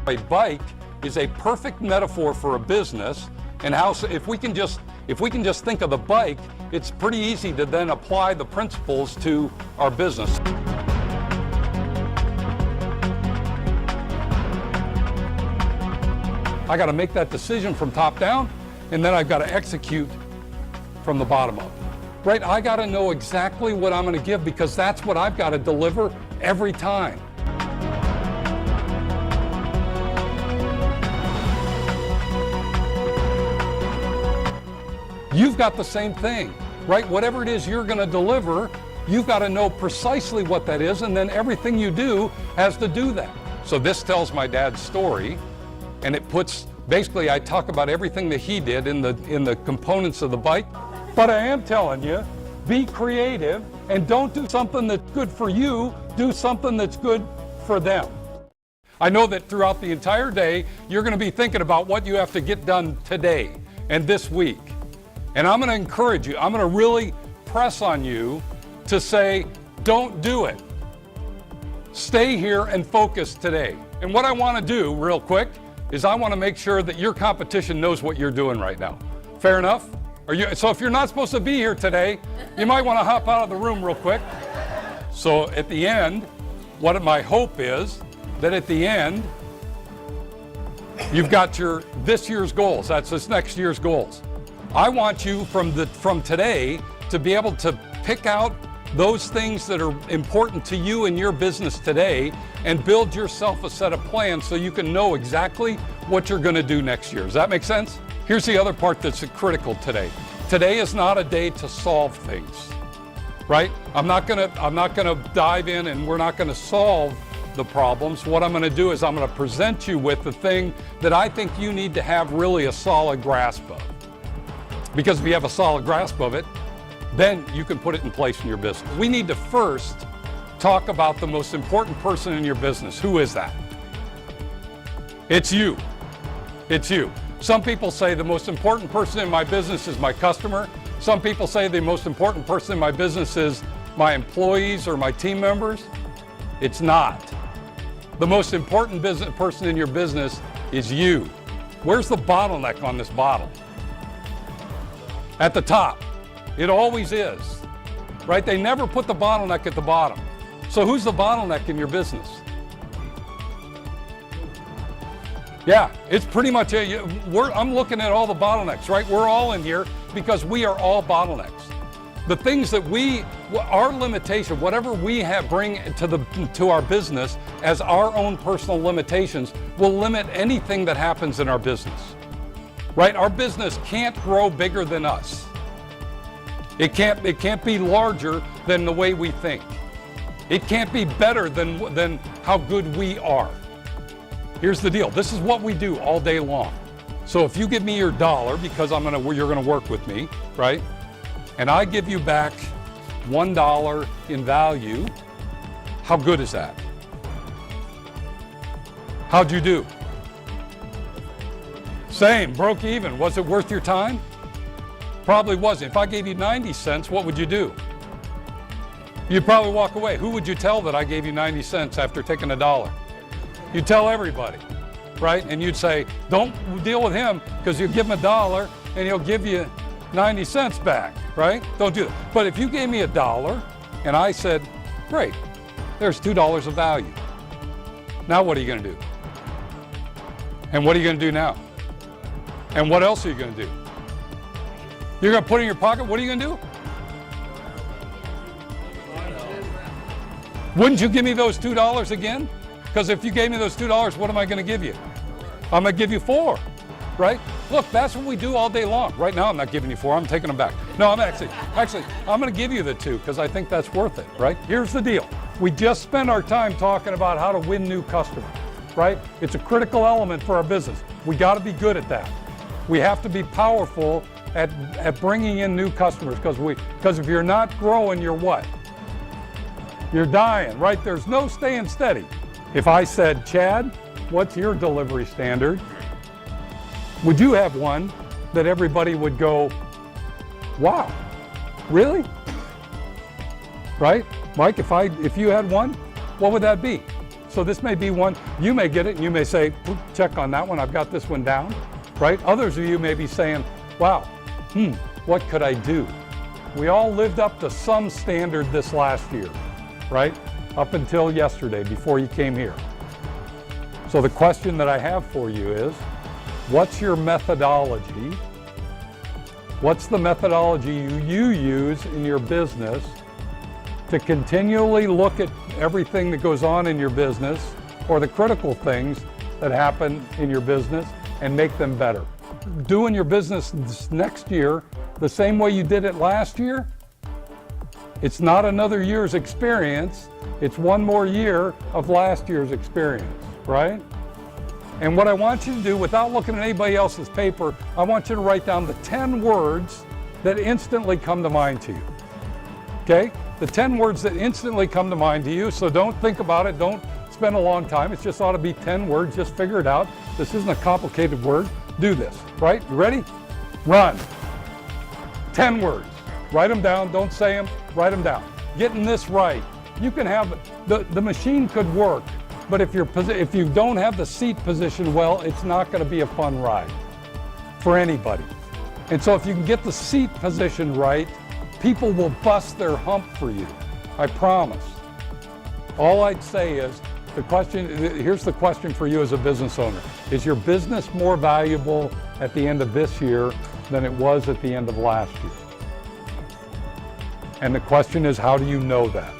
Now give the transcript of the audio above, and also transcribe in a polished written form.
A bike is a perfect metaphor for a business, and how if we can just think of the bike, it's pretty easy to then apply the principles to our business. I got to make that decision from top down, and then I've got to execute from the bottom up. Right? I got to know exactly what I'm going to give, because that's what I've got to deliver every time. You've got the same thing, right? Whatever it is you're going to deliver, you've got to know precisely what that is, and then everything you do has to do that. So this tells my dad's story, and it puts, basically I talk about everything that he did in the components of the bike. But I am telling you, be creative, and don't do something that's good for you, do something that's good for them. I know that throughout the entire day, you're going to be thinking about what you have to get done today and this week. And I'm going to encourage you, I'm going to really press on you to say, don't do it. Stay here and focus today. And what I want to do real quick is I want to make sure that your competition knows what you're doing right now. Fair enough? So if you're not supposed to be here today, you might want to hop out of the room real quick. So at the end, what my hope is that at the end, you've got this year's goals. That's this next year's goals. I want you from today to be able to pick out those things that are important to you in your business today and build yourself a set of plans so you can know exactly what you're going to do next year. Does that make sense? Here's the other part that's critical today. Today is not a day to solve things, right? I'm not gonna dive in, and we're not gonna solve the problems. What I'm gonna do is I'm gonna present you with the thing that I think you need to have really a solid grasp of. Because if you have a solid grasp of it, then you can put it in place in your business. We need to first talk about the most important person in your business. Who is that? It's you. It's you. Some people say the most important person in my business is my customer. Some people say the most important person in my business is my employees or my team members. It's not. The most important person in your business is you. Where's the bottleneck on this bottle? At the top. It always is, right? They never put the bottleneck at the bottom. So who's the bottleneck in your business? Yeah, it's pretty much, I'm looking at all the bottlenecks, right? We're all in here because we are all bottlenecks. The things that our limitation, whatever we bring to our business as our own personal limitations, will limit anything that happens in our business, right? Our business can't grow bigger than us. It can't be larger than the way we think. It can't be better than how good we are. Here's the deal. This is what we do all day long. So if you give me your dollar, because you're gonna work with me, right? And I give you back $1 in value, how good is that? How'd you do? Same, broke even. Was it worth your time? Probably wasn't. If I gave you 90 cents, what would you do? You'd probably walk away. Who would you tell that I gave you 90 cents after taking $1? You'd tell everybody, right? And you'd say, don't deal with him because you give him $1 and he'll give you 90 cents back, right? Don't do that. But if you gave me $1 and I said, great, there's $2 of value. Now what are you gonna do? And what are you gonna do now? And what else are you gonna do? You're gonna put it in your pocket, what are you gonna do? Wouldn't you give me those $2 again? Because if you gave me those $2, what am I gonna give you? I'm gonna give you 4, right? Look, that's what we do all day long. Right now I'm not giving you 4, I'm taking them back. No, I'm actually, I'm gonna give you the 2 because I think that's worth it, right? Here's the deal. We just spent our time talking about how to win new customers, right? It's a critical element for our business. We gotta be good at that. We have to be powerful at bringing in new customers because if you're not growing, you're what? You're dying, right? There's no staying steady. If I said, Chad, what's your delivery standard? Would you have one that everybody would go, wow, really? Right? Mike, if you had one, what would that be? So this may be one, you may get it and you may say, check on that one, I've got this one down, right? Others of you may be saying, wow, what could I do? We all lived up to some standard this last year, right? Up until yesterday, before you came here. So the question that I have for you is, what's your methodology? What's the methodology you use in your business to continually look at everything that goes on in your business or the critical things that happen in your business and make them better? Doing your business this next year the same way you did it last year, it's not another year's experience, it's one more year of last year's experience, right? And what I want you to do, without looking at anybody else's paper, I want you to write down the 10 words that instantly come to mind to you, okay? The 10 words that instantly come to mind to you, so don't think about it, don't spend a long time, it just ought to be 10 words, just figure it out. This isn't a complicated word, do this, right? You ready? Run. 10 words, write them down, don't say them, write them down. Getting this right, you can have, the machine could work, but if you don't have the seat positioned well, it's not going to be a fun ride for anybody. And so if you can get the seat positioned right, people will bust their hump for you, I promise. All I'd say is, here's the question for you as a business owner. Is your business more valuable at the end of this year than it was at the end of last year? And the question is, how do you know that?